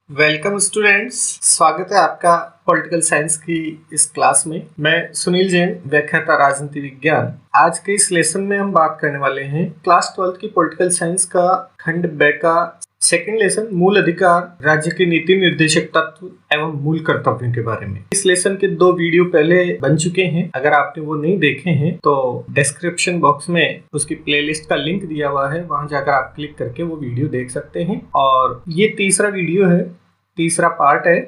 Welcome students, स्वागत है आपका पॉलिटिकल साइंस की इस क्लास में। मैं सुनील जैन, व्याख्याता राजनीति विज्ञान। आज के इस लेसन में हम बात करने वाले हैं क्लास 12 की पॉलिटिकल साइंस का खंड ब का सेकंड लेसन, मूल अधिकार, राज्य के नीति निर्देशक तत्व एवं मूल कर्तव्यों के बारे में। इस लेसन के 2 वीडियो पहले बन चुके हैं। अगर आपने वो नहीं देखे हैं तो डिस्क्रिप्शन बॉक्स में उसकी प्लेलिस्ट का लिंक दिया हुआ है, वहां जाकर आप क्लिक करके वो वीडियो देख सकते हैं। और ये तीसरा वीडियो है, तीसरा पार्ट है,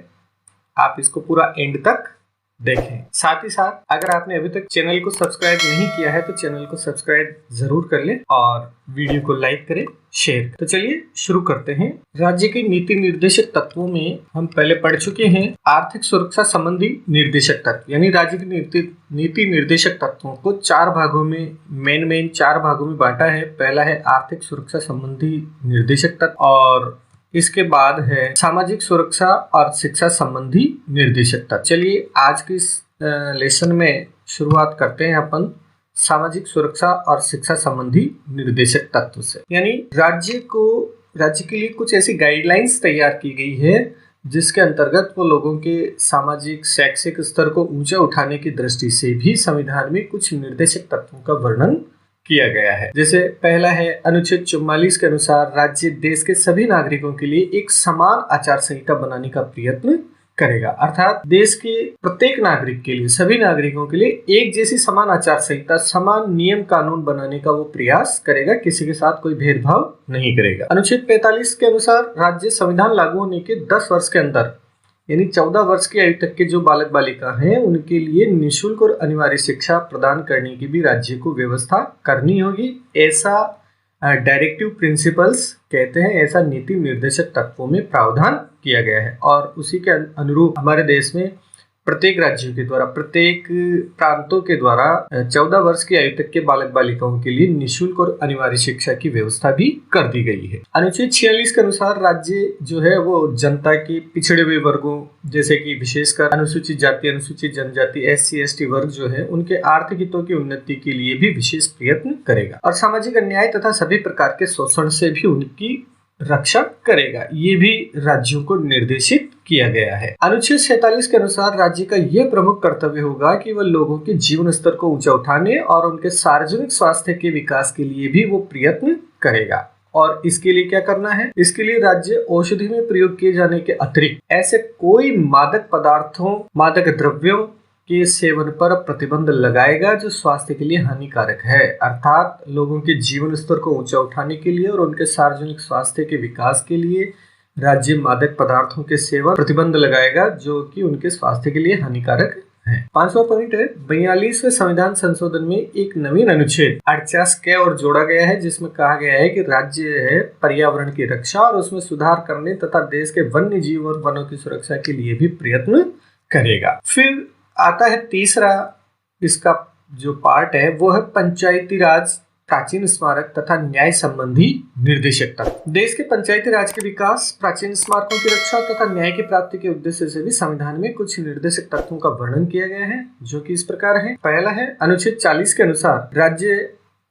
आप इसको पूरा एंड तक देखें। साथ ही साथ अगर आपने अभी तक चैनल को सब्सक्राइब नहीं किया है तो चैनल को सब्सक्राइब जरूर कर लें और वीडियो को लाइक करें, शेयर करें। तो चलिए शुरू करते हैं। राज्य के नीति निर्देशक तत्वों में हम पहले पढ़ चुके हैं आर्थिक सुरक्षा संबंधी निर्देशक तत्व, यानी राज्य के नीति निर्देशक तत्वों को 4 भागों में मेन 4 भागों में बांटा है। पहला है आर्थिक सुरक्षा संबंधी निर्देशक तत्व, और इसके बाद है सामाजिक सुरक्षा और शिक्षा संबंधी निर्देशक तत्व। चलिए आज की इस लेसन में शुरुआत करते हैं अपन सामाजिक सुरक्षा और शिक्षा संबंधी निर्देशक तत्व से। यानी राज्य के लिए कुछ ऐसी गाइडलाइंस तैयार की गई है जिसके अंतर्गत वो लोगों के सामाजिक शैक्षिक स्तर को ऊंचा उठाने की दृष्टि से भी संविधान में कुछ निर्देशक तत्वों का वर्णन किया गया है। जैसे पहला है अनुच्छेद 44 के अनुसार राज्य देश के सभी नागरिकों के लिए एक समान आचार संहिता बनाने का प्रयत्न करेगा। अर्थात देश के प्रत्येक नागरिक के लिए, सभी नागरिकों के लिए एक जैसी समान आचार संहिता, समान नियम कानून बनाने का वो प्रयास करेगा, किसी के साथ कोई भेदभाव नहीं करेगा। अनुच्छेद 45 के अनुसार राज्य संविधान लागू होने के 10 वर्ष के अंदर, यानी 14 वर्ष की आयु तक के जो बालक बालिका हैं उनके लिए निःशुल्क और अनिवार्य शिक्षा प्रदान करने की भी राज्य को व्यवस्था करनी होगी। ऐसा डायरेक्टिव प्रिंसिपल्स कहते हैं, ऐसा नीति निर्देशक तत्वों में प्रावधान किया गया है। और उसी के अनुरूप हमारे देश में प्रत्येक राज्यों के द्वारा, प्रत्येक प्रांतों के द्वारा 14 वर्ष की आयु तक के बालक बालिकाओं के लिए निःशुल्क और अनिवार्य शिक्षा की व्यवस्था भी कर दी गई है। अनुच्छेद 46 के अनुसार राज्य जो है वो जनता के पिछड़े हुए वर्गों, जैसे कि विशेषकर अनुसूचित जाति, अनुसूचित जनजाति, SC ST वर्ग जो है, उनके आर्थिक हितों की उन्नति के लिए भी विशेष प्रयत्न करेगा और सामाजिक अन्याय तथा सभी प्रकार के शोषण से भी उनकी रक्षा करेगा। ये भी राज्यों को निर्देशित किया गया है। अनुच्छेद 47 के अनुसार राज्य का यह प्रमुख कर्तव्य होगा कि वह लोगों के जीवन स्तर को ऊंचा उठाने और उनके सार्वजनिक स्वास्थ्य के विकास के लिए भी वो प्रयत्न करेगा। और इसके लिए क्या करना है? इसके लिए राज्य औषधि में प्रयोग किए जाने के अतिरिक्त ऐसे कोई मादक पदार्थों, मादक द्रव्यों के सेवन पर प्रतिबंध लगाएगा जो स्वास्थ्य के लिए हानिकारक है। अर्थात लोगों के जीवन स्तर को ऊंचा उठाने के लिए और उनके सार्वजनिक स्वास्थ्य के विकास के लिए राज्य मादक पदार्थों के सेवन प्रतिबंध लगाएगा जो कि उनके स्वास्थ्य के लिए हानिकारक है। 5वां पॉइंट है 42वें संविधान संशोधन में एक नवीन अनुच्छेद 48 के और जोड़ा गया है, जिसमें कहा गया है कि राज्य है पर्यावरण की रक्षा और उसमें सुधार करने तथा देश के वन्य जीव और वनों की सुरक्षा के लिए भी प्रयत्न करेगा। फिर आता है तीसरा, इसका जो पार्ट है वो है पंचायती राज, प्राचीन स्मारक तथा न्याय संबंधी निर्देशक तत्व। देश के पंचायती राज के विकास, प्राचीन स्मारकों की रक्षा तथा न्याय की प्राप्ति के उद्देश्य से भी संविधान में कुछ निर्देशक तत्वों का वर्णन किया गया है, जो कि इस प्रकार है। पहला है अनुच्छेद 40 के अनुसार राज्य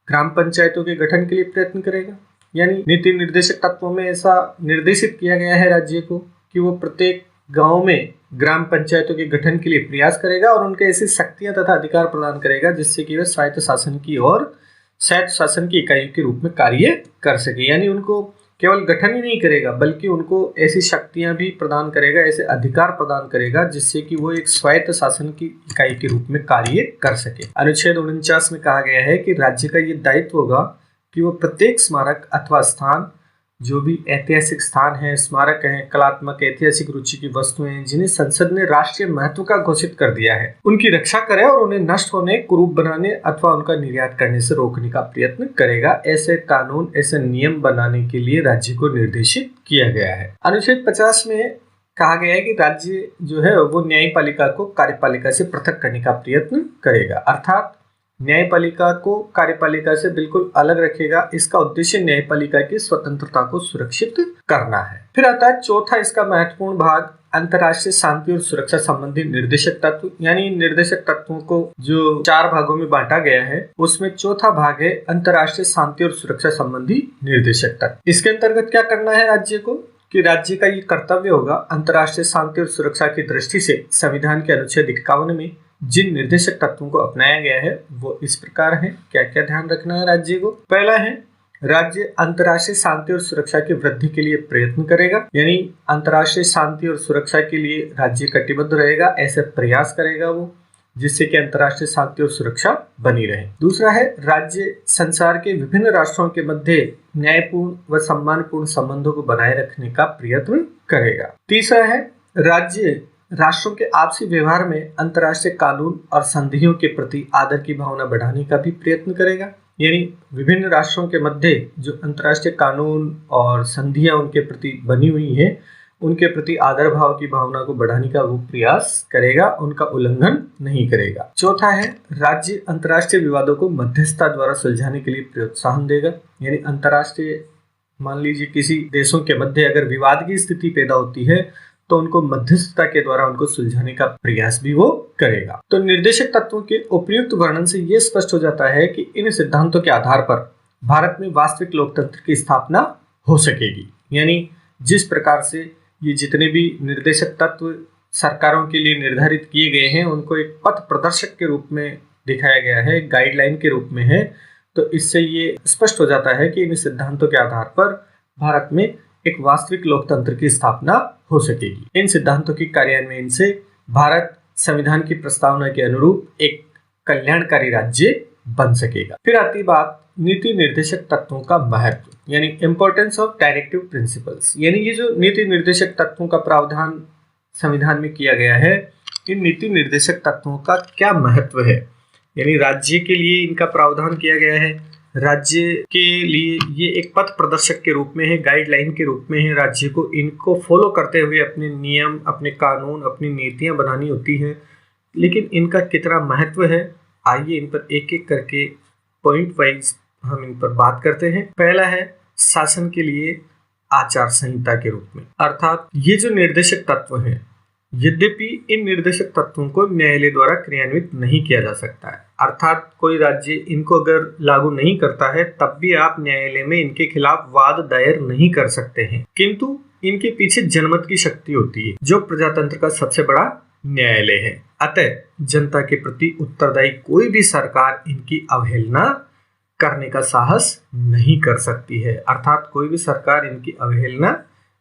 ग्राम पंचायतों के गठन के लिए प्रयत्न करेगा। यानी नीति निर्देशक तत्वों में ऐसा निर्देशित किया गया है राज्य को कि वो प्रत्येक गांव में ग्राम पंचायतों के गठन के लिए प्रयास करेगा और उनके ऐसी शक्तियां तथा अधिकार प्रदान करेगा जिससे कि वे स्वायत्त शासन की और स्वायत्त शासन की इकाई के रूप में कार्य कर सके। यानी उनको केवल गठन ही नहीं करेगा बल्कि उनको ऐसी शक्तियां भी प्रदान करेगा, ऐसे अधिकार प्रदान करेगा जिससे कि वो एक स्वायत्त शासन की इकाई के रूप में कार्य कर सके। अनुच्छेद 49 में कहा गया है कि राज्य का ये दायित्व होगा कि वो प्रत्येक स्मारक अथवा स्थान, जो भी ऐतिहासिक स्थान है, स्मारक हैं, कलात्मक ऐतिहासिक रुचि की वस्तुएं हैं जिन्हें संसद ने राष्ट्रीय महत्व का घोषित कर दिया है, उनकी रक्षा करे और उन्हें नष्ट होने, कुरूप बनाने अथवा उनका निर्यात करने से रोकने का प्रयत्न करेगा। ऐसे कानून, ऐसे नियम बनाने के लिए राज्य को निर्देशित किया गया है। अनुच्छेद 50 में कहा गया है कि राज्य जो है वो न्यायपालिका को कार्यपालिका से पृथक करने का प्रयत्न करेगा। अर्थात न्यायपालिका को कार्यपालिका से बिल्कुल अलग रखेगा। इसका उद्देश्य न्यायपालिका की स्वतंत्रता को सुरक्षित करना है। फिर आता है चौथा इसका महत्वपूर्ण भाग, अंतर्राष्ट्रीय शांति और सुरक्षा संबंधी निर्देशक तत्व। यानी निर्देशक तत्वों को जो 4 भागों में बांटा गया है उसमें चौथा भाग है अंतर्राष्ट्रीय शांति और सुरक्षा संबंधी निर्देशक तत्व। इसके अंतर्गत क्या करना है राज्य को? कि राज्य का ये कर्तव्य होगा अंतर्राष्ट्रीय शांति और सुरक्षा की दृष्टि से संविधान के अनुच्छेद 51 में जिन निर्देशक तत्वों को अपनाया गया है वो इस प्रकार है। क्या क्या ध्यान रखना है राज्य को? पहला है, राज्य अंतर्राष्ट्रीय शांति और सुरक्षा की वृद्धि के लिए प्रयत्न करेगा, यानी अंतर्राष्ट्रीय शांति और सुरक्षा के लिए राज्य कटिबद्ध रहेगा, ऐसे प्रयास करेगा वो जिससे कि अंतर्राष्ट्रीय शांति और सुरक्षा बनी रहे। दूसरा है, राज्य संसार के विभिन्न राष्ट्रों के मध्य न्यायपूर्ण व सम्मानपूर्ण संबंधों को बनाए रखने का प्रयत्न करेगा। तीसरा है, राज्य राष्ट्रों के आपसी व्यवहार में अंतर्राष्ट्रीय कानून और संधियों के प्रति आदर की भावना बढ़ाने का भी प्रयत्न करेगा, यानी विभिन्न राष्ट्रों के मध्य जो अंतर्राष्ट्रीय कानून और संधियां उनके प्रति बनी हुई हैं उनके प्रति आदर भाव की भावना को बढ़ाने का वो प्रयास करेगा, उनका उल्लंघन नहीं करेगा। चौथा है, राज्य अंतर्राष्ट्रीय विवादों को मध्यस्थता द्वारा सुलझाने के लिए प्रोत्साहन देगा, यानी अंतर्राष्ट्रीय मान लीजिए किसी देशों के मध्य अगर विवाद की स्थिति पैदा होती है तो उनको मध्यस्थता के द्वारा उनको सुलझाने का प्रयास भी वो करेगा। तो निर्देशक तत्वों के उपयुक्त वर्णन से ये स्पष्ट हो जाता है कि इन सिद्धांतों के आधार पर भारत में वास्तविक लोकतंत्र की स्थापना हो सकेगी, यानी जिस प्रकार से ये जितने भी निर्देशक तत्व सरकारों के लिए निर्धारित किए गए हैं उनको एक पथ प्रदर्शक के रूप में दिखाया गया है, गाइडलाइन के रूप में है, तो इससे ये स्पष्ट हो जाता है कि इन सिद्धांतों के आधार पर भारत में एक वास्तविक लोकतंत्र की स्थापना हो सकेगी। इन सिद्धांतों की कार्यान्वयन से भारत संविधान की प्रस्तावना के अनुरूप एक कल्याणकारी राज्य बन सकेगा। फिर आती बात नीति निर्देशक तत्वों का महत्व, यानी इंपॉर्टेंस ऑफ डायरेक्टिव प्रिंसिपल्स, यानी ये जो नीति निर्देशक तत्वों का प्रावधान संविधान में किया गया है, इन नीति निर्देशक तत्वों का क्या महत्व है, यानी राज्य के लिए इनका प्रावधान किया गया है, राज्य के लिए ये एक पथ प्रदर्शक के रूप में है, गाइडलाइन के रूप में है, राज्य को इनको फॉलो करते हुए अपने नियम, अपने कानून, अपनी नीतियां बनानी होती हैं। लेकिन इनका कितना महत्व है, आइए इन पर एक एक करके पॉइंट वाइज हम इन पर बात करते हैं। पहला है शासन के लिए आचार संहिता के रूप में, अर्थात ये जो निर्देशक तत्व हैं, यद्यपि इन निर्देशक तत्वों को न्यायालय द्वारा क्रियान्वित नहीं किया जा सकता है, अर्थात कोई राज्य इनको अगर लागू नहीं करता है तब भी आप न्यायालय में इनके खिलाफ वाद दायर नहीं कर सकते हैं, किंतु इनके पीछे जनमत की शक्ति होती है जो प्रजातंत्र का सबसे बड़ा न्यायालय है। अतः जनता के प्रति उत्तरदायी कोई भी सरकार इनकी अवहेलना करने का साहस नहीं कर सकती है, अर्थात कोई भी सरकार इनकी अवहेलना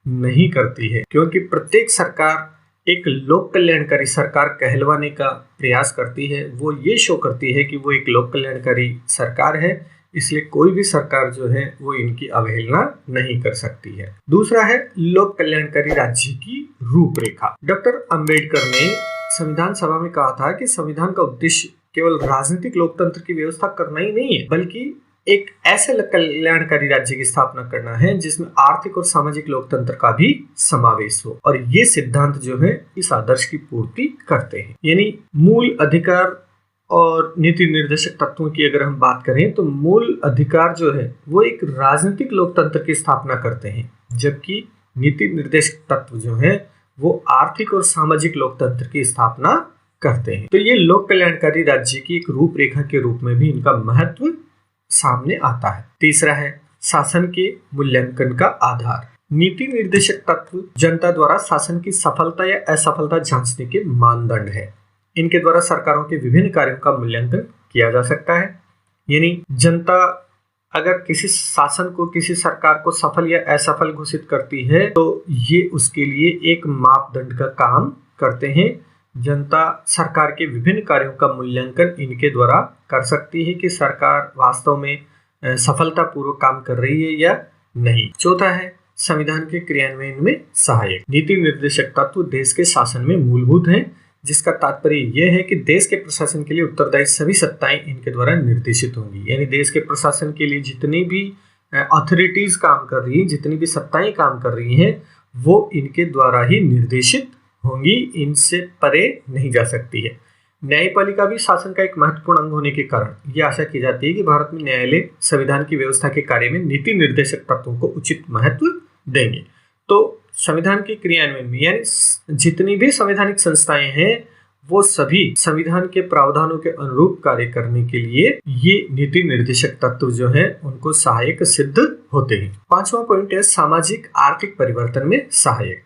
नहीं करती है, क्योंकि प्रत्येक सरकार एक लोक कल्याणकारी सरकार कहलवाने का प्रयास करती है, वो ये शो करती है कि वो एक लोक कल्याणकारी सरकार है, इसलिए कोई भी सरकार जो है वो इनकी अवहेलना नहीं कर सकती है। दूसरा है लोक कल्याणकारी राज्य की रूपरेखा। डॉक्टर अंबेडकर ने संविधान सभा में कहा था कि संविधान का उद्देश्य केवल राजनीतिक लोकतंत्र की व्यवस्था करना ही नहीं है, बल्कि एक ऐसे कल्याणकारी राज्य की स्थापना करना है जिसमें आर्थिक और सामाजिक लोकतंत्र का भी समावेश हो, और ये सिद्धांत जो है इस आदर्श की पूर्ति करते हैं। यानी मूल अधिकार और नीति निर्देशक तत्वों की अगर हम बात करें तो मूल अधिकार जो है वो एक राजनीतिक लोकतंत्र की स्थापना करते हैं, जबकि नीति निर्देशक तत्व जो है वो आर्थिक और सामाजिक लोकतंत्र की स्थापना करते हैं। तो ये लोक कल्याणकारी राज्य की एक रूपरेखा के रूप में भी इनका महत्व सामने आता है। तीसरा है शासन के मूल्यांकन का आधार। नीति निर्देशक तत्व जनता द्वारा शासन की सफलता या असफलता जांचने के मानदंड है। इनके द्वारा सरकारों के विभिन्न कार्यों का मूल्यांकन किया जा सकता है, यानी जनता अगर किसी शासन को, किसी सरकार को सफल या असफल घोषित करती है तो ये उसके लिए एक मापदंड का काम करते हैं। जनता सरकार के विभिन्न कार्यों का मूल्यांकन इनके द्वारा कर सकती है कि सरकार वास्तव में सफलतापूर्वक काम कर रही है या नहीं। चौथा है संविधान के क्रियान्वयन में सहायक। नीति निर्देशक तत्व देश के शासन में मूलभूत हैं, जिसका तात्पर्य यह है कि देश के प्रशासन के लिए उत्तरदायी सभी सत्ताएं इनके द्वारा निर्देशित होंगी। यानी देश के प्रशासन के लिए जितनी भी अथॉरिटीज काम कर रही हैं, जितनी भी सत्ताएं काम कर रही हैं, वो इनके द्वारा ही निर्देशित होंगी, इनसे परे नहीं जा सकती है। न्यायपालिका भी शासन का एक महत्वपूर्ण अंग होने के कारण यह आशा की जाती है कि भारत में न्यायालय संविधान की व्यवस्था के कार्य में नीति निर्देशक तत्वों को उचित महत्व देंगे। तो संविधान के क्रियान्वयन में यानी जितनी भी संवैधानिक संस्थाएं हैं वो सभी संविधान के प्रावधानों के अनुरूप कार्य करने के लिए ये नीति निर्देशक तत्व जो है उनको सहायक सिद्ध होते हैं। पांचवा पॉइंट है सामाजिक आर्थिक परिवर्तन में सहायक।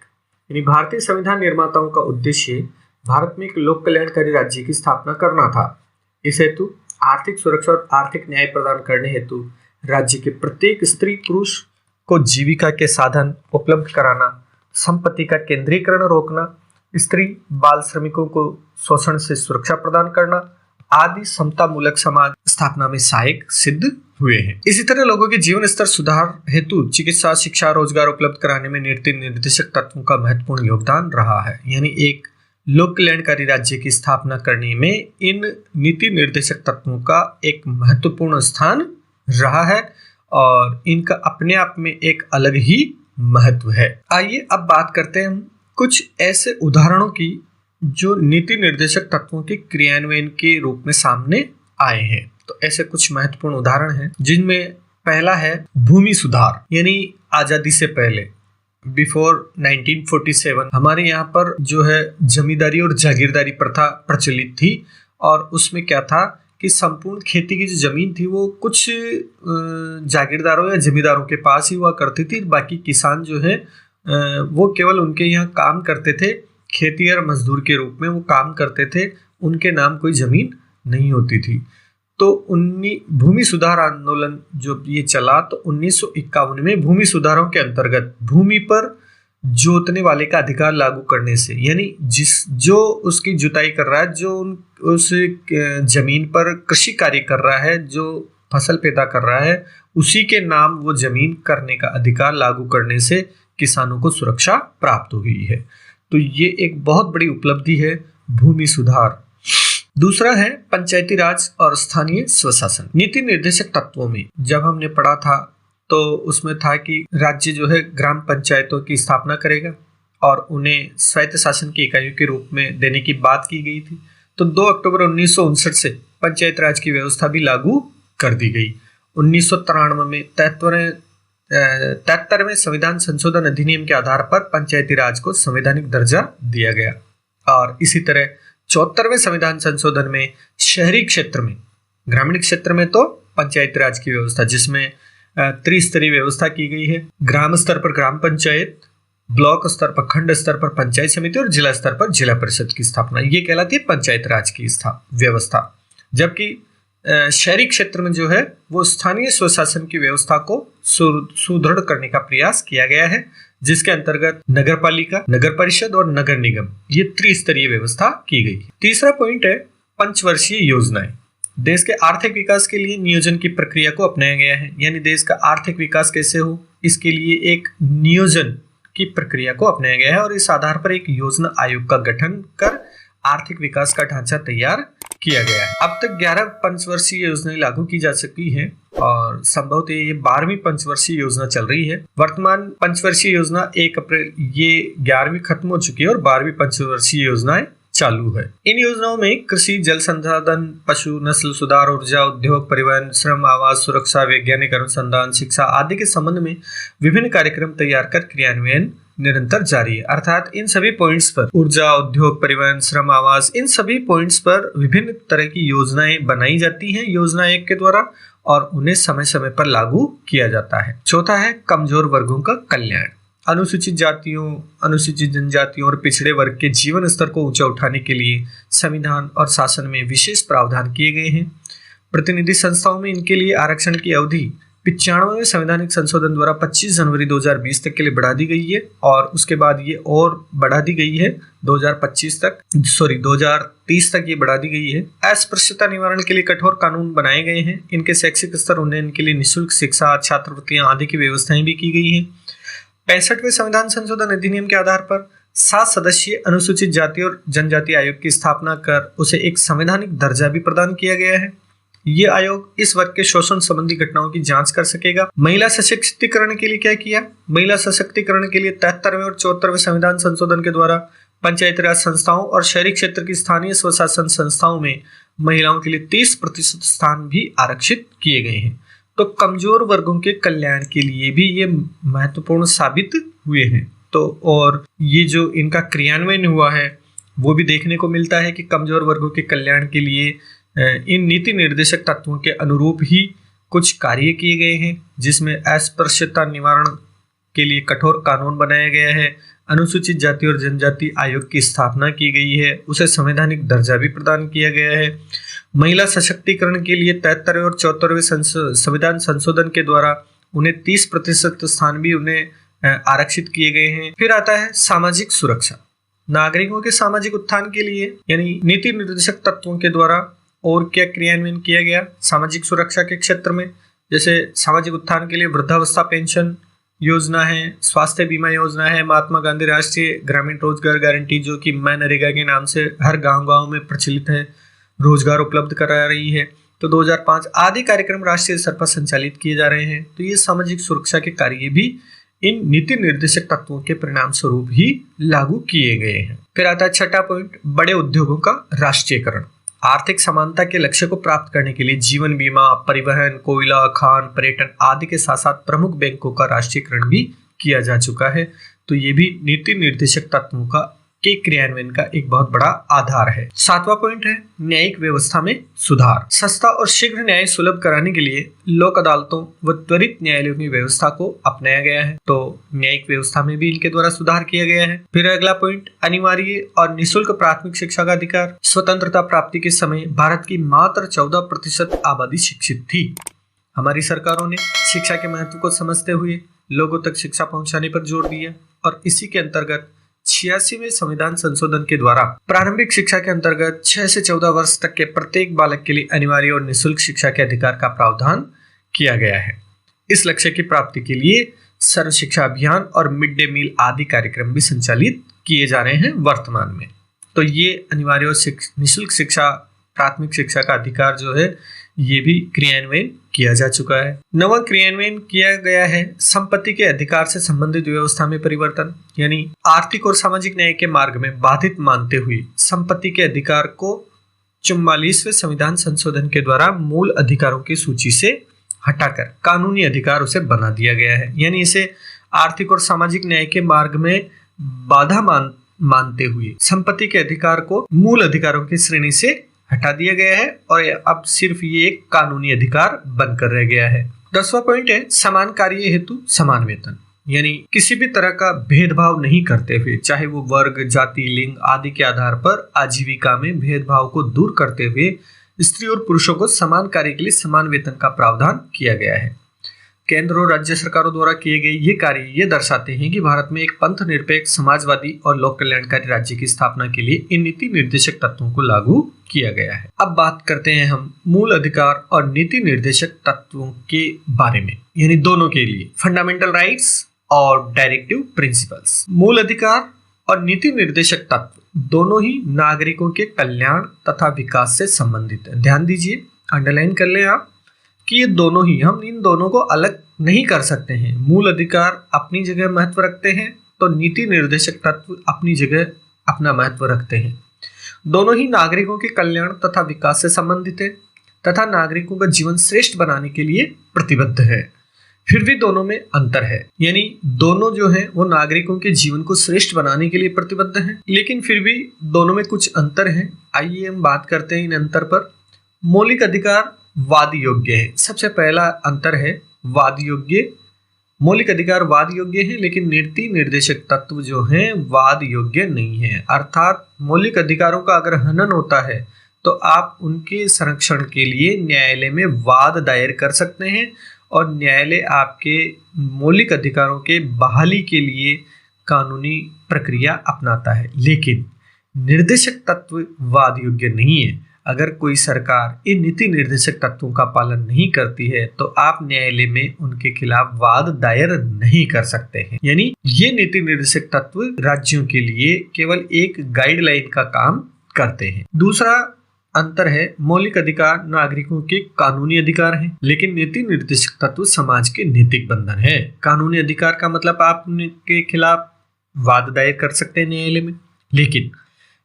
यानी भारतीय संविधान निर्माताओं का उद्देश्य भारत में एक लोक कल्याणकारी राज्य की स्थापना करना था। इस हेतु आर्थिक सुरक्षा और आर्थिक न्याय प्रदान करने हेतु राज्य के प्रत्येक स्त्री पुरुष को जीविका के साधन उपलब्ध कराना, संपत्ति का केंद्रीकरण रोकना, स्त्री बाल श्रमिकों को शोषण से सुरक्षा प्रदान करना आदि समता मूलक समाज स्थापना में सहायक सिद्ध हुए हैं। इसी तरह लोगों के जीवन स्तर सुधार हेतु चिकित्सा, शिक्षा, रोजगार उपलब्ध कराने में नीति निर्देशक तत्वों का महत्वपूर्ण योगदान रहा है। यानी एक लोक कल्याणकारी राज्य की स्थापना करने में इन नीति निर्देशक तत्वों का एक महत्वपूर्ण स्थान रहा है और इनका अपने आप में एक अलग ही महत्व है। आइए अब बात करते हैं हम कुछ ऐसे उदाहरणों की जो नीति निर्देशक तत्वों के क्रियान्वयन के रूप में सामने आए हैं। तो ऐसे कुछ महत्वपूर्ण उदाहरण हैं जिनमें पहला है भूमि सुधार। यानी आजादी से पहले बिफोर 1947 हमारे यहाँ पर जो है जमींदारी और जागीरदारी प्रथा प्रचलित थी और उसमें क्या था कि संपूर्ण खेती की जो जमीन थी वो कुछ जागीरदारों या जमींदारों के पास ही हुआ करती थी। बाकी किसान जो है वो केवल उनके यहाँ काम करते थे, खेती और मजदूर के रूप में वो काम करते थे, उनके नाम कोई जमीन नहीं होती थी। तो भूमि सुधार आंदोलन जो ये चला तो 1951 में भूमि सुधारों के अंतर्गत भूमि पर जोतने वाले का अधिकार लागू करने से, यानी जो उसकी जुताई कर रहा है, जो उस जमीन पर कृषि कार्य कर रहा है, जो फसल पैदा कर रहा है, उसी के नाम वो जमीन करने का अधिकार लागू करने से किसानों को सुरक्षा प्राप्त हो गई है। तो ये एक बहुत बड़ी उपलब्धि है भूमि सुधार। दूसरा है पंचायती राज और स्थानीय स्वशासन। नीति निर्देशक तत्वों में जब हमने पढ़ा था तो उसमें था कि राज्य जो है ग्राम पंचायतों की स्थापना करेगा और उन्हें स्वायत्त शासन की इकाइयों के रूप में देने की बात की गई थी। तो 2 अक्टूबर 1959 से पंचायत राज की व्यवस्था भी लागू कर दी गई। 1993 में 73वें संविधान संशोधन अधिनियम के आधार पर पंचायती राज को संवैधानिक दर्जा दिया गया और इसी तरह 74वें संविधान संशोधन में शहरी क्षेत्र में, ग्रामीण क्षेत्र में तो पंचायती राज की व्यवस्था जिसमें त्रिस्तरीय व्यवस्था की गई है। ग्राम स्तर पर ग्राम पंचायत, ब्लॉक स्तर पर खंड स्तर पर पंचायत समिति और जिला स्तर पर जिला परिषद की स्थापना, ये कहलाती है पंचायत राज की व्यवस्था। जबकि शहरी क्षेत्र में जो है वो स्थानीय स्वशासन की व्यवस्था को सुदृढ़ करने का प्रयास किया गया है, जिसके अंतर्गत नगर पालिका, नगर परिषद और नगर निगम ये त्रिस्तरीय व्यवस्था की गई। तीसरा पॉइंट है पंचवर्षीय योजनाएं। देश के आर्थिक विकास के लिए नियोजन की प्रक्रिया को अपनाया गया है। यानी देश का आर्थिक विकास कैसे हो इसके लिए एक नियोजन की प्रक्रिया को अपनाया गया है और इस आधार पर एक योजना आयोग का गठन कर आर्थिक विकास का ढांचा तैयार किया गया है। अब तक 11 पंचवर्षीय योजनाएं लागू की जा चुकी हैं और संभवतः ये 12वीं पंचवर्षीय योजना चल रही है। वर्तमान पंचवर्षीय योजना 1 अप्रैल ये 11वीं खत्म हो चुकी है और 12वीं पंचवर्षीय योजनाएं चालू है। इन योजनाओं में कृषि, जल संसाधन, पशु नस्ल सुधार, ऊर्जा, उद्योग, परिवहन, श्रम, आवास, सुरक्षा, वैज्ञानिक अनुसंधान, शिक्षा आदि के संबंध में विभिन्न कार्यक्रम तैयार कर क्रियान्वयन निरंतर जारी है। अर्थात इन सभी पॉइंट्स पर ऊर्जा, उद्योग, परिवहन, श्रम, आवास, इन सभी पॉइंट्स पर विभिन्न तरह की योजनाएं बनाई जाती हैं योजना आयोग के द्वारा और उन्हें समय समय पर लागू किया जाता है। चौथा है कमजोर वर्गों का कल्याण। अनुसूचित जातियों, अनुसूचित जनजातियों और पिछड़े वर्ग के जीवन स्तर को ऊंचा उठाने के लिए संविधान और शासन में विशेष प्रावधान किए गए हैं। प्रतिनिधि संस्थाओं में इनके लिए आरक्षण की अवधि 95वें संवैधानिक संशोधन द्वारा 25 जनवरी 2020 तक के लिए बढ़ा दी गई है और उसके बाद ये और बढ़ा दी गई है 2030 तक ये बढ़ा दी गई है। अस्पृश्यता निवारण के लिए कठोर कानून बनाए गए हैं। इनके शैक्षिक स्तर उन्नयन के लिए निःशुल्क शिक्षा, छात्रवृत्तियां आदि की व्यवस्थाएं भी की गई हैं। 65वें संविधान संशोधन अधिनियम के आधार पर 7 सदस्यीय अनुसूचित जाति और जनजाति आयोग की स्थापना कर उसे एक संवैधानिक दर्जा भी प्रदान किया गया है। ये आयोग इस वर्ग के शोषण संबंधी घटनाओं की जांच कर सकेगा। महिला सशक्तिकरण के लिए क्या किया? महिला सशक्तिकरण के लिए 73वें और 74वें संविधान संशोधन के द्वारा पंचायती राज संस्थाओं और शहरी क्षेत्र की स्थानीय स्वशासन संस्थाओं में महिलाओं के लिए 30% स्थान भी आरक्षित किए गए हैं। तो कमजोर वर्गों के कल्याण के लिए भी ये महत्वपूर्ण साबित हुए हैं। तो और ये जो इनका क्रियान्वयन हुआ है वो भी देखने को मिलता है कि कमजोर वर्गों के कल्याण के लिए इन नीति निर्देशक तत्वों के अनुरूप ही कुछ कार्य किए गए हैं, जिसमें अस्पृश्यता निवारण के लिए कठोर कानून बनाया गया है, अनुसूचित जाति और जनजाति आयोग की स्थापना की गई है, उसे संवैधानिक दर्जा भी प्रदान किया गया है। महिला सशक्तिकरण के लिए 73वें और 74वें संविधान संशोधन के द्वारा उन्हें 30% स्थान भी उन्हें आरक्षित किए गए हैं। फिर आता है सामाजिक सुरक्षा। नागरिकों के सामाजिक उत्थान के लिए यानी नीति निर्देशक तत्वों के द्वारा और क्या क्रियान्वयन किया गया सामाजिक सुरक्षा के क्षेत्र में, जैसे सामाजिक उत्थान के लिए वृद्धावस्था पेंशन योजना है, स्वास्थ्य बीमा योजना है, महात्मा गांधी राष्ट्रीय ग्रामीण रोजगार गारंटी जो कि मनरेगा के नाम से हर गांव-गांव में प्रचलित है, रोजगार उपलब्ध करा रही है। तो 2005 आदि कार्यक्रम राष्ट्रीय स्तर पर संचालित किए जा रहे हैं। तो ये सामाजिक सुरक्षा के कार्य भी इन नीति निर्देशक तत्वों के परिणाम स्वरूप ही लागू किए गए हैं। फिर आता है छठा पॉइंट, बड़े उद्योगों का राष्ट्रीयकरण। आर्थिक समानता के लक्ष्य को प्राप्त करने के लिए जीवन बीमा, परिवहन, कोयला, खान, पर्यटन आदि के साथ साथ प्रमुख बैंकों का राष्ट्रीयकरण भी किया जा चुका है। तो ये भी नीति निर्देशक तत्वों के क्रियान्वयन का एक बहुत बड़ा आधार है। सातवां पॉइंट है न्यायिक व्यवस्था में सुधार। सस्ता और शीघ्र न्याय सुलभ कराने के लिए लोक अदालतों व त्वरित न्यायालयों की व्यवस्था को अपनाया गया है। तो न्यायिक व्यवस्था में भी इनके द्वारा सुधार किया गया है। फिर अगला पॉइंट, अनिवार्य और निःशुल्क प्राथमिक शिक्षा का अधिकार। स्वतंत्रता प्राप्ति के समय भारत की मात्र 14% आबादी शिक्षित थी। हमारी सरकारों ने शिक्षा के महत्व को समझते हुए लोगों तक शिक्षा पहुंचाने पर जोर दिया और इसी के अंतर्गत 86वें संविधान संशोधन के द्वारा प्रारंभिक शिक्षा के अंतर्गत 6 से 14 वर्ष तक के प्रत्येक बालक के लिए अनिवार्य और निःशुल्क शिक्षा के अधिकार का प्रावधान किया गया है। इस लक्ष्य की प्राप्ति के लिए सर्व शिक्षा अभियान और मिड डे मील आदि कार्यक्रम भी संचालित किए जा रहे हैं वर्तमान में। तो ये अनिवार्य और निःशुल्क शिक्षा, प्राथमिक शिक्षा का अधिकार जो है ये भी क्रियान्वयन किया जा चुका है। नवा क्रियान्वयन किया गया है संपत्ति के अधिकार से संबंधित व्यवस्था में परिवर्तन, यानी आर्थिक और सामाजिक न्याय के मार्ग में बाधित मानते हुए संपत्ति के अधिकार को 44वें संविधान संशोधन के द्वारा मूल अधिकारों की सूची से हटाकर कानूनी अधिकार उसे बना दिया गया है। यानी इसे आर्थिक और सामाजिक न्याय के मार्ग में बाधा मानते हुए संपत्ति के अधिकार को मूल अधिकारों की श्रेणी से हटा दिया गया है और अब सिर्फ ये एक कानूनी अधिकार बनकर रह गया है। 10वां पॉइंट है समान कार्य हेतु समान वेतन, यानी किसी भी तरह का भेदभाव नहीं करते हुए, चाहे वो वर्ग, जाति, लिंग आदि के आधार पर आजीविका में भेदभाव को दूर करते हुए स्त्री और पुरुषों को समान कार्य के लिए समान वेतन का प्रावधान किया गया है। केंद्र और राज्य सरकारों द्वारा किए गए ये कार्य ये दर्शाते हैं कि भारत में एक पंथ निरपेक्ष, समाजवादी और लोक कल्याणकारी राज्य की स्थापना के लिए इन नीति निर्देशक तत्वों को लागू किया गया है। अब बात करते हैं हम मूल अधिकार और नीति निर्देशक तत्वों के बारे में, यानी दोनों के लिए फंडामेंटल राइट्स और डायरेक्टिव प्रिंसिपल्स। मूल अधिकार और नीति निर्देशक तत्व दोनों ही नागरिकों के कल्याण तथा विकास से संबंधित है। ध्यान दीजिए, अंडरलाइन कर लें आप कि ये दोनों ही, हम इन दोनों को अलग नहीं कर सकते हैं। मूल अधिकार अपनी जगह महत्व रखते हैं तो नीति निर्देशक तत्व अपनी जगह अपना महत्व रखते हैं। दोनों ही नागरिकों के कल्याण तथा विकास से संबंधित है तथा नागरिकों का जीवन श्रेष्ठ बनाने के लिए प्रतिबद्ध है। फिर भी दोनों में अंतर है, यानी दोनों जो है वो नागरिकों के जीवन को श्रेष्ठ बनाने के लिए प्रतिबद्ध हैं, लेकिन फिर भी दोनों में कुछ अंतर है। आइए हम बात करते हैं इन अंतर पर। मौलिक अधिकार वाद योग्य है। सबसे पहला अंतर है वाद योग्य। मौलिक अधिकार वाद योग्य है, लेकिन नीति निर्देशक तत्व जो हैं वाद योग्य नहीं है। अर्थात मौलिक अधिकारों का अगर हनन होता है तो आप उनके संरक्षण के लिए न्यायालय में वाद दायर कर सकते हैं और न्यायालय आपके मौलिक अधिकारों के बहाली के लिए कानूनी प्रक्रिया अपनाता है। लेकिन निर्देशक तत्व वाद योग्य नहीं है। अगर कोई सरकार इन नीति निर्देशक तत्वों का पालन नहीं करती है तो आप न्यायालय में उनके खिलाफ वाद दायर नहीं कर सकते हैं। यानी ये नीति निर्देशक तत्व राज्यों के लिए केवल एक गाइडलाइन का काम करते हैं। दूसरा अंतर है मौलिक अधिकार नागरिकों के कानूनी अधिकार हैं, लेकिन नीति निर्देशक तत्व समाज के नैतिक बंधन है। कानूनी अधिकार का मतलब आप उनके खिलाफ वाद दायर कर सकते हैं न्यायालय में, लेकिन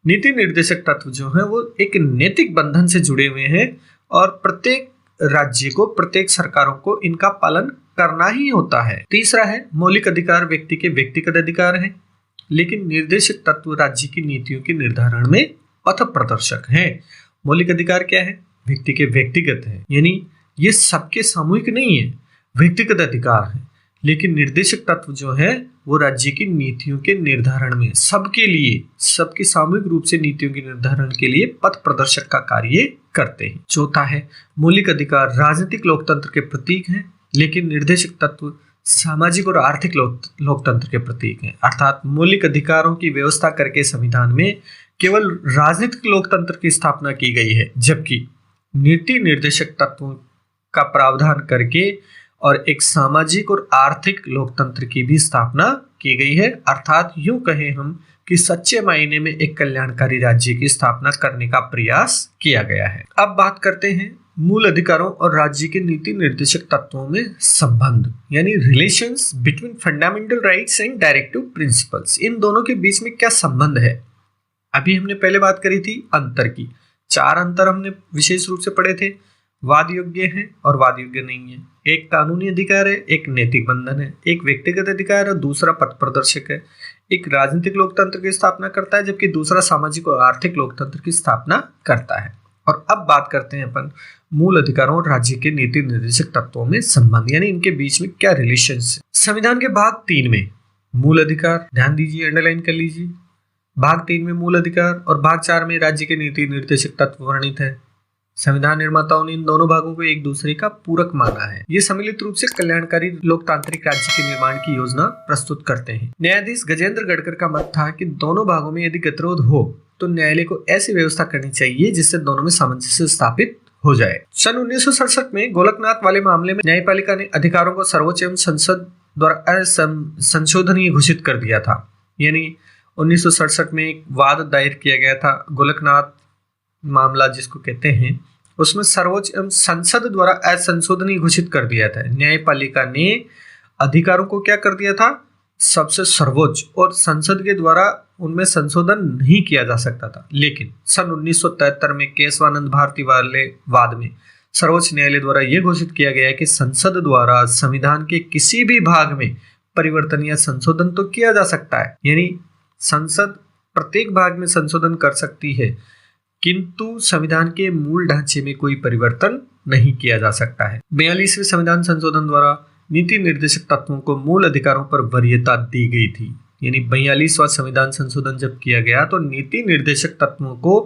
नीति निर्देशक तत्व जो है वो एक नैतिक बंधन से जुड़े हुए हैं और प्रत्येक राज्य को, प्रत्येक सरकारों को इनका पालन करना ही होता है। तीसरा है मौलिक अधिकार व्यक्ति के व्यक्तिगत अधिकार हैं, लेकिन निर्देशक तत्व राज्य की नीतियों के निर्धारण में पथ प्रदर्शक हैं। मौलिक अधिकार क्या है? व्यक्ति के व्यक्तिगत है, यानी ये सबके सामूहिक नहीं है, व्यक्तिगत अधिकार है, लेकिन निर्देशक तत्व जो है वो राज्य की नीतियों के निर्धारण में सबके लिए, सबके सामूहिक रूप से नीतियों के निर्धारण के लिए पथ प्रदर्शक का कार्य करते हैं। चौथा है, मौलिक अधिकार राजनीतिक लोकतंत्र के प्रतीक हैं, लेकिन निर्देशक तत्व सामाजिक और आर्थिक लोकतंत्र के प्रतीक हैं। अर्थात मौलिक अधिकारों की व्यवस्था करके संविधान में केवल राजनीतिक लोकतंत्र की स्थापना की गई है, जबकि नीति निर्देशक तत्वों का प्रावधान करके और एक सामाजिक और आर्थिक लोकतंत्र की भी स्थापना की गई है। अर्थात यूं कहें हम कि सच्चे मायने में एक कल्याणकारी राज्य की स्थापना करने का प्रयास किया गया है। अब बात करते हैं मूल अधिकारों और राज्य के नीति निर्देशक तत्वों में संबंध, यानी relations between fundamental rights and directive principles. इन दोनों के बीच में क्या संबंध है? अभी हमने पहले बात करी थी अंतर की। 4 अंतर हमने विशेष रूप से पढ़े थे, वाद योग्य है और वाद योग्य नहीं है। एक कानूनी अधिकार है, एक नैतिक बंधन है, एक व्यक्तिगत अधिकार और दूसरा पथ प्रदर्शक है। एक राजनीतिक लोकतंत्र की स्थापना करता है, जबकि दूसरा सामाजिक और आर्थिक लोकतंत्र की स्थापना करता है। और अब बात करते हैं अपन मूल अधिकारों और राज्य के नीति निर्देशक तत्वों में संबंध, यानी इनके बीच में क्या रिलेशन है। संविधान के भाग 3 में मूल अधिकार, ध्यान दीजिए, अंडरलाइन कर लीजिए, भाग 3 में मूल अधिकार और भाग 4 में राज्य के नीति निर्देशक तत्व वर्णित है। संविधान निर्माताओं ने इन दोनों भागों को एक दूसरे का पूरक माना है। ये सम्मिलित रूप से कल्याणकारी लोकतांत्रिक राज्य के निर्माण की योजना प्रस्तुत करते हैं। न्यायाधीश गजेंद्र गढ़कर का मत था कि दोनों भागों में यदि गतिरोध हो तो न्यायालय को ऐसी व्यवस्था करनी चाहिए जिससे दोनों में सामंजस्य स्थापित हो जाए। सन 1967 में गोलकनाथ वाले मामले में न्यायपालिका ने अधिकारों को सर्वोच्च एवं संसद द्वारा असंशोधनीय घोषित कर दिया था। यानी 1967 में एक वाद दायर किया गया था, गोलकनाथ मामला जिसको कहते हैं, उसमें सर्वोच्च एवं संसद द्वारा असंशोधनीय घोषित कर दिया था। न्यायपालिका ने अधिकारों को क्या कर दिया था, सबसे सर्वोच्च, और संसद के द्वारा उनमें संशोधन नहीं किया जा सकता था। लेकिन सन 1973 में केशवानंद भारती वाले वाद में सर्वोच्च न्यायालय द्वारा यह घोषित किया गया है कि संसद द्वारा संविधान के किसी भी भाग में परिवर्तन या संशोधन तो किया जा सकता है, यानी संसद प्रत्येक भाग में संशोधन कर सकती है, किंतु संविधान के मूल ढांचे में कोई परिवर्तन नहीं किया जा सकता है। 42वें संविधान संशोधन द्वारा नीति निर्देशक तत्वों को मूल अधिकारों पर वरीयता दी गई थी। यानी 42वां संविधान संशोधन जब किया गया तो नीति निर्देशक तत्वों को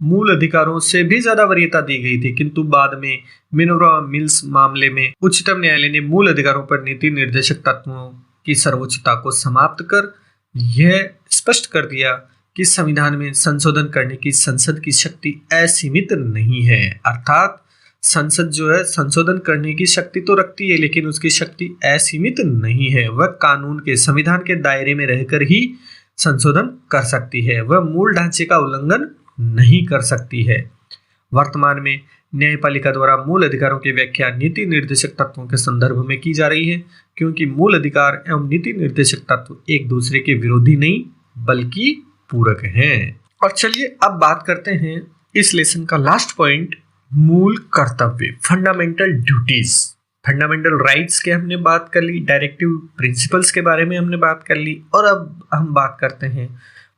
मूल अधिकारों से भी ज्यादा वरीयता दी गई थी, किंतु बाद में मिनोरा मिल्स मामले में उच्चतम न्यायालय ने मूल अधिकारों पर नीति निर्देशक तत्वों की सर्वोच्चता को समाप्त कर यह स्पष्ट कर दिया कि संविधान में संशोधन करने की संसद की शक्ति असीमित नहीं है। अर्थात संसद जो है संशोधन करने की शक्ति तो रखती है, लेकिन उसकी शक्ति असीमित नहीं है। वह कानून के, संविधान के दायरे में रहकर ही संशोधन कर सकती है, वह मूल ढांचे का उल्लंघन नहीं कर सकती है। वर्तमान में न्यायपालिका द्वारा मूल अधिकारों की व्याख्या नीति निर्देशक तत्वों के संदर्भ में की जा रही है, क्योंकि मूल अधिकार एवं नीति निर्देशक तत्व एक दूसरे के विरोधी नहीं बल्कि पूरक हैं। और चलिए अब बात करते हैं इस लेसन का लास्ट पॉइंट, मूल कर्तव्य, फंडामेंटल ड्यूटीज। फंडामेंटल राइट्स के हमने बात कर ली, डायरेक्टिव प्रिंसिपल्स के बारे में हमने बात कर ली, और अब हम बात करते हैं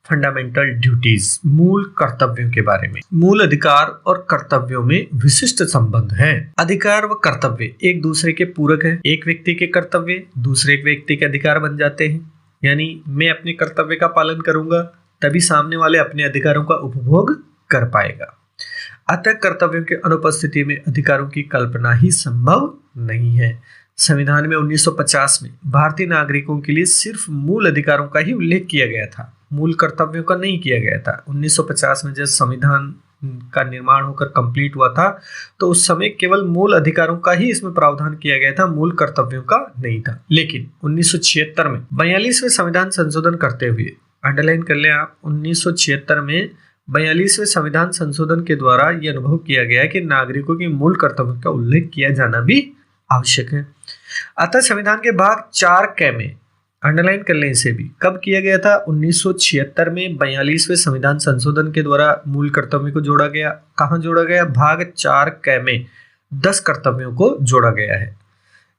फंडामेंटल ड्यूटीज, मूल कर्तव्यों के बारे में। मूल अधिकार और कर्तव्यों में विशिष्ट संबंध है। अधिकार व कर्तव्य एक दूसरे के पूरक है। एक व्यक्ति के कर्तव्य दूसरे व्यक्ति के अधिकार बन जाते हैं, यानी मैं अपने कर्तव्य का पालन करूंगा तभी सामने वाले अपने अधिकारों का उपभोग कर पाएगा। अतः कर्तव्यों के अनुपस्थिति में अधिकारों की कल्पना ही संभव नहीं है। संविधान में 1950 में भारतीय नागरिकों के लिए सिर्फ मूल अधिकारों का ही उल्लेख किया गया था, मूल कर्तव्यों का नहीं किया गया था। 1950 में जब संविधान का निर्माण होकर कंप्लीट हुआ था तो उस समय केवल मूल अधिकारों का ही इसमें प्रावधान किया गया था, मूल कर्तव्यों का नहीं था। लेकिन 1976 में 42वें संविधान संशोधन करते हुए, अंडरलाइन कर लें आप, 1976 में 42वें संविधान संशोधन के द्वारा यह अनुभव किया गया कि नागरिकों के मूल कर्तव्यों का उल्लेख किया जाना भी आवश्यक है। अतः संविधान के भाग 4 क में, अंडरलाइन कर लें इसे भी, कब किया गया था? 1976 में 42वें संविधान संशोधन के द्वारा मूल कर्तव्यों को जोड़ा गया। कहाँ जोड़ा गया? भाग 4 क में 10 कर्तव्यों को जोड़ा गया है,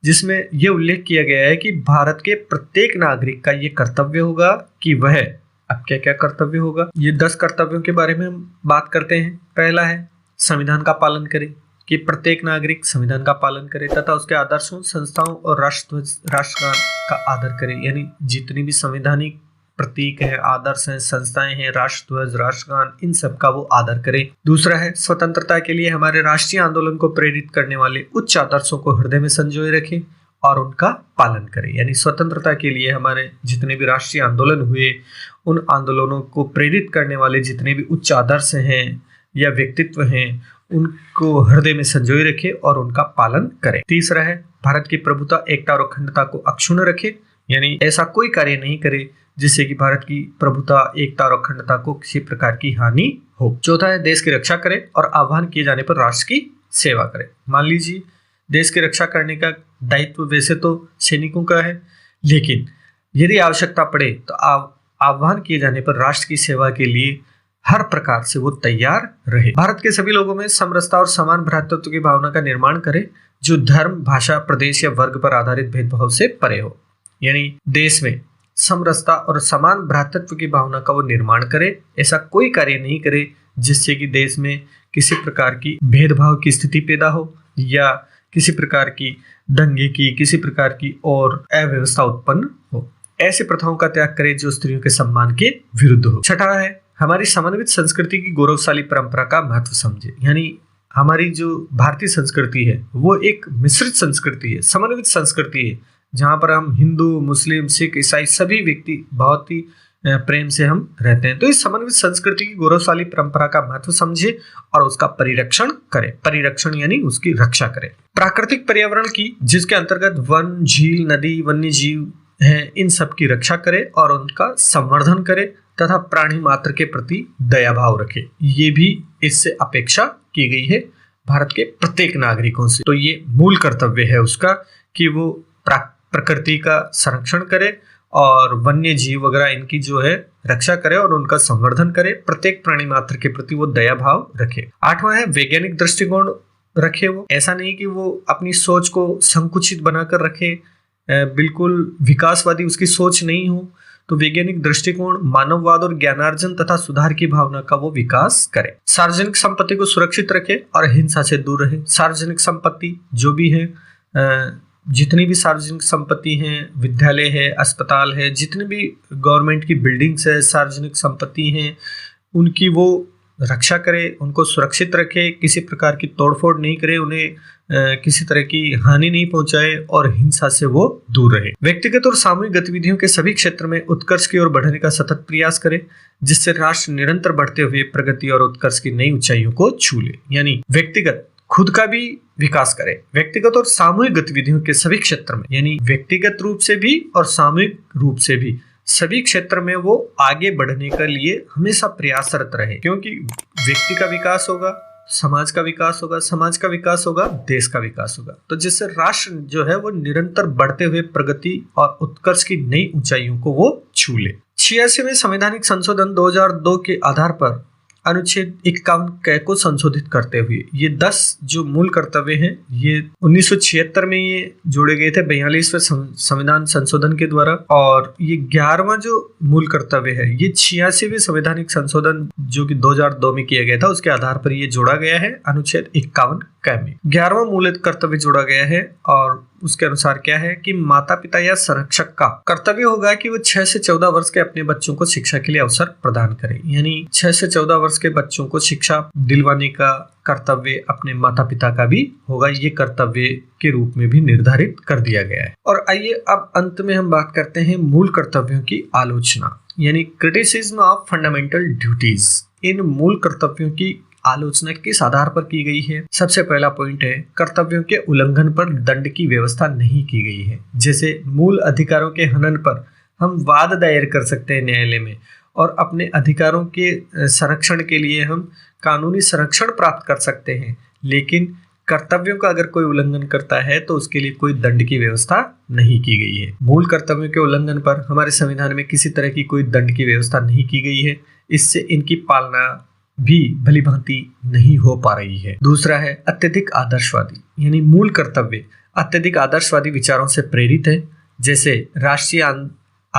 जिसमें यह उल्लेख किया गया है कि भारत के प्रत्येक नागरिक का यह कर्तव्य होगा कि वह, अब क्या क्या कर्तव्य होगा, ये 10 कर्तव्यों के बारे में हम बात करते हैं। पहला है संविधान का पालन करें, कि प्रत्येक नागरिक संविधान का पालन करे तथा उसके आदर्शों, संस्थाओं और राष्ट्रध्वज, राष्ट्रगान का आदर करे। यानी जितनी भी संवैधानिक प्रतीक है, आदर्श हैं, संस्थाएं हैं, राष्ट्रध्वज, राष्ट्रगान, इन सब का वो आदर करे। दूसरा है स्वतंत्रता के लिए हमारे राष्ट्रीय आंदोलन को प्रेरित करने वाले उच्च आदर्शों को हृदय में संजोए रखे और उनका पालन करे। यानी स्वतंत्रता के लिए हमारे जितने भी राष्ट्रीय आंदोलन हुए, उन आंदोलनों को प्रेरित करने वाले जितने भी उच्च आदर्श हैं या व्यक्तित्व हैं, उनको हृदय में संजोए रखे और उनका पालन करे। तीसरा है भारत की प्रभुता, एकता और अखंडता को अक्षुण्ण रखे। यानी ऐसा कोई कार्य नहीं करे जिससे कि भारत की प्रभुता, एकता और अखंडता को किसी प्रकार की हानि हो। चौथा है देश की रक्षा करे और आह्वान किए जाने पर राष्ट्र की सेवा करे। मान लीजिए देश की रक्षा करने का दायित्व वैसे तो सैनिकों का है, लेकिन यदि आवश्यकता पड़े तो आह्वान किए जाने पर राष्ट्र की सेवा के लिए हर प्रकार से वो तैयार रहे। भारत के सभी लोगों में समरसता और समान भ्रातृत्व की भावना का निर्माण करे, जो धर्म, भाषा, प्रदेश या वर्ग पर आधारित भेदभाव से परे हो। यानी देश में समरसता और समान भ्रातृत्व की भावना का वो निर्माण करे। ऐसा कोई कार्य नहीं करे जिससे कि देश में किसी प्रकार की भेदभाव की स्थिति पैदा हो या किसी प्रकार की दंगे की, किसी प्रकार की और अव्यवस्था उत्पन्न हो। ऐसी प्रथाओं का त्याग करे जो स्त्रियों के सम्मान के विरुद्ध हो। छठा है हमारी समन्वित संस्कृति की गौरवशाली परंपरा का महत्व समझे। यानी हमारी जो भारतीय संस्कृति है वो एक मिश्रित संस्कृति है, समन्वित संस्कृति है, जहाँ पर हम हिंदू, मुस्लिम, सिख, ईसाई सभी व्यक्ति बहुत ही प्रेम से हम रहते हैं। तो इस समन्वित संस्कृति की गौरवशाली परंपरा का महत्व समझे और उसका परिरक्षण करे। परिरक्षण यानी उसकी रक्षा करे। प्राकृतिक पर्यावरण की, जिसके अंतर्गत वन, झील, नदी, वन्य जीव हैं, इन सब की रक्षा करे और उनका संवर्धन करे तथा प्राणी मात्र के प्रति दया भाव रखे। ये भी इससे अपेक्षा की गई है भारत के प्रत्येक नागरिकों से। तो ये मूल कर्तव्य है उसका कि वो प्रकृति का संरक्षण करे और वन्य जीव वगैरह इनकी जो है रक्षा करे और उनका संवर्धन करे। प्रत्येक प्राणी मात्र के प्रति वो दया भाव रखे। आठवां है वैज्ञानिक दृष्टिकोण रखे। वो ऐसा नहीं कि वो अपनी सोच को संकुचित बनाकर रखे, बिल्कुल विकासवादी उसकी सोच नहीं हो। तो वैज्ञानिक दृष्टिकोण, मानववाद और ज्ञानार्जन तथा सुधार की भावना का वो विकास करे। सार्वजनिक संपत्ति को सुरक्षित रखे और हिंसा से दूर रहे। सार्वजनिक संपत्ति जो भी है, जितनी भी सार्वजनिक संपत्ति हैं, विद्यालय है, अस्पताल है, जितनी भी गवर्नमेंट की बिल्डिंग्स है, सार्वजनिक संपत्ति हैं, उनकी वो रक्षा करे, उनको सुरक्षित रखे, किसी प्रकार की तोड़फोड़ नहीं करे, उन्हें किसी तरह की हानि नहीं पहुंचाए और हिंसा से वो दूर रहे। व्यक्तिगत और सामूहिक गतिविधियों के सभी क्षेत्र में उत्कर्ष की ओर बढ़ने का सतत प्रयास करे, जिससे राष्ट्र निरंतर बढ़ते हुए प्रगति और उत्कर्ष की नई ऊंचाइयों को छू ले। यानी व्यक्तिगत खुद का भी विकास करे, व्यक्तिगत और सामूहिक गतिविधियों के सभी क्षेत्र में, यानी व्यक्तिगत रूप से भी और सामूहिक रूप से भी सभी क्षेत्र में वो आगे बढ़ने के लिए हमेशा प्रयासरत रहे। क्योंकि व्यक्ति का विकास होगा, समाज का विकास होगा, समाज का विकास होगा, देश का विकास होगा। तो जिससे राष्ट्र जो है वो निरंतर बढ़ते हुए प्रगति और उत्कर्ष की नई ऊंचाइयों को वो छू ले। 86वें संवैधानिक संशोधन 2002 के आधार पर अनुच्छेद 51 क को संशोधित करते हुए ये 10 जो मूल कर्तव्य हैं, ये 1976 में ये जोड़े गए थे 42वें संविधान संशोधन के द्वारा। और ये 11वां जो मूल कर्तव्य है ये 86वें संवैधानिक संशोधन जो कि 2002 में किया गया था, उसके आधार पर ये जोड़ा गया है अनुच्छेद 51 क में। 11वां मूल कर्तव्य जोड़ा गया है और उसके अनुसार क्या है कि माता पिता या संरक्षक का कर्तव्य होगा कि वो 6 से 14 वर्ष के अपने बच्चों को शिक्षा के लिए अवसर प्रदान करे। यानी 6 से 14 वर्ष के बच्चों को शिक्षा दिलवाने का कर्तव्य अपने माता पिता का भी होगा। ये कर्तव्य के रूप में भी निर्धारित कर दिया गया है। और आइए अब अंत में हम बात करते हैं मूल कर्तव्यों की आलोचना, यानी क्रिटिसिज्म ऑफ फंडामेंटल ड्यूटीज। इन मूल कर्तव्यों की आलोचना किस आधार पर की गई है? सबसे पहला पॉइंट है कर्तव्यों के उल्लंघन पर दंड की व्यवस्था नहीं की गई है। जैसे मूल अधिकारों के हनन पर हम वाद दायर कर सकते हैं न्यायालय में और अपने अधिकारों के संरक्षण के लिए हम कानूनी संरक्षण प्राप्त कर सकते हैं, लेकिन कर्तव्यों का अगर कोई उल्लंघन करता है तो उसके लिए कोई दंड की व्यवस्था नहीं की गई है। मूल कर्तव्यों के उल्लंघन पर हमारे संविधान में किसी तरह की कोई दंड की व्यवस्था नहीं की गई है। इससे इनकी पालना भी भली भांति नहीं हो पा रही है। दूसरा है अत्यधिक आदर्शवादी, यानी मूल कर्तव्य अत्यधिक आदर्शवादी विचारों से प्रेरित है। जैसे राष्ट्रीय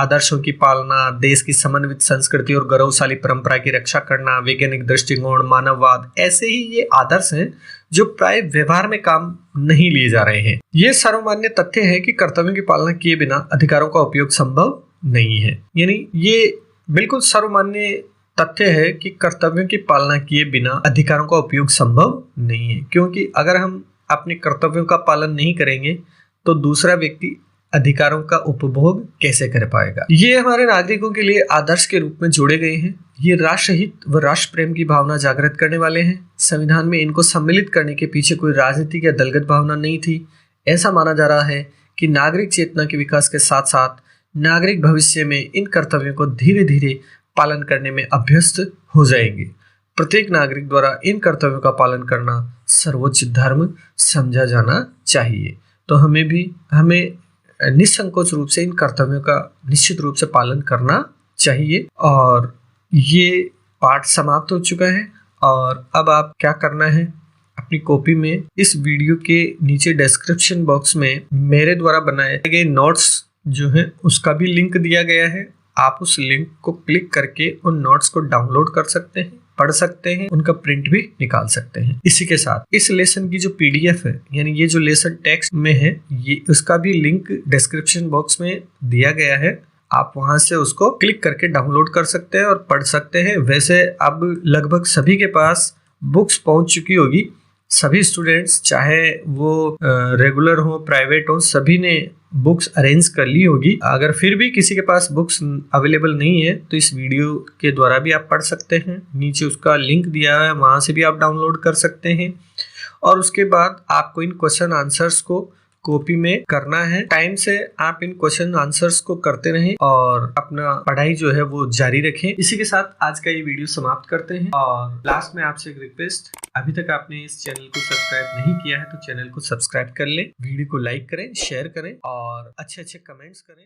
आदर्शों की पालना, देश की समन्वित संस्कृति और गौरवशाली परंपरा की रक्षा करना, वैज्ञानिक दृष्टिकोण, मानववाद, ऐसे ही ये आदर्श हैं जो प्राय व्यवहार में काम नहीं लिए जा रहे हैं। ये सर्वमान्य तथ्य है कि कर्तव्यों की पालना किए बिना अधिकारों का उपयोग संभव नहीं है। यानी ये बिल्कुल सर्वमान्य तथ्य है कि कर्तव्यों की पालना किए बिना अधिकारों का उपयोग संभव नहीं है, क्योंकि अगर हम अपने कर्तव्यों का पालन नहीं करेंगे तो दूसरा व्यक्ति अधिकारों का उपभोग कैसे कर पाएगा। ये हमारे नागरिकों के लिए आदर्श के रूप में जोड़े गए हैं। ये राष्ट्रहित व राष्ट्र प्रेम की भावना जागृत करने वाले हैं। संविधान में इनको सम्मिलित करने के पीछे कोई राजनीतिक या दलगत भावना नहीं थी। ऐसा माना जा रहा है कि नागरिक चेतना के विकास के साथ साथ नागरिक भविष्य में इन कर्तव्यों को धीरे धीरे पालन करने में अभ्यस्त हो जाएंगे। प्रत्येक नागरिक द्वारा इन कर्तव्यों का पालन करना सर्वोच्च धर्म समझा जाना चाहिए। तो हमें निसंकोच रूप से इन कर्तव्यों का निश्चित रूप से पालन करना चाहिए। और ये पाठ समाप्त हो चुका है। और अब आप क्या करना है, अपनी कॉपी में इस वीडियो के नीचे डिस्क्रिप्शन बॉक्स में मेरे द्वारा बनाए गए नोट्स जो है उसका भी लिंक दिया गया है। आप उस लिंक को क्लिक करके उन नोट्स को डाउनलोड कर सकते हैं, पढ़ सकते हैं, उनका प्रिंट भी निकाल सकते हैं। इसी के साथ इस लेसन की जो पीडीएफ है, यानी ये जो लेसन टेक्स्ट में है, ये उसका भी लिंक डिस्क्रिप्शन बॉक्स में दिया गया है। आप वहां से उसको क्लिक करके डाउनलोड कर सकते हैं और पढ़ सकते हैं। वैसे अब लगभग सभी के पास बुक्स पहुंच चुकी होगी। सभी स्टूडेंट्स, चाहे वो रेगुलर हो, प्राइवेट हो, सभी ने बुक्स अरेंज कर ली होगी। अगर फिर भी किसी के पास बुक्स अवेलेबल नहीं है तो इस वीडियो के द्वारा भी आप पढ़ सकते हैं। नीचे उसका लिंक दिया है, वहां से भी आप डाउनलोड कर सकते हैं। और उसके बाद आपको इन क्वेश्चन आंसर्स को कॉपी में करना है। टाइम से आप इन क्वेश्चन आंसर्स को करते रहें और अपना पढ़ाई जो है वो जारी रखें। इसी के साथ आज का ये वीडियो समाप्त करते हैं। और लास्ट में आपसे एक रिक्वेस्ट, अभी तक आपने इस चैनल को सब्सक्राइब नहीं किया है तो चैनल को सब्सक्राइब कर ले, वीडियो को लाइक करें, शेयर करें और अच्छे कमेंट्स करें।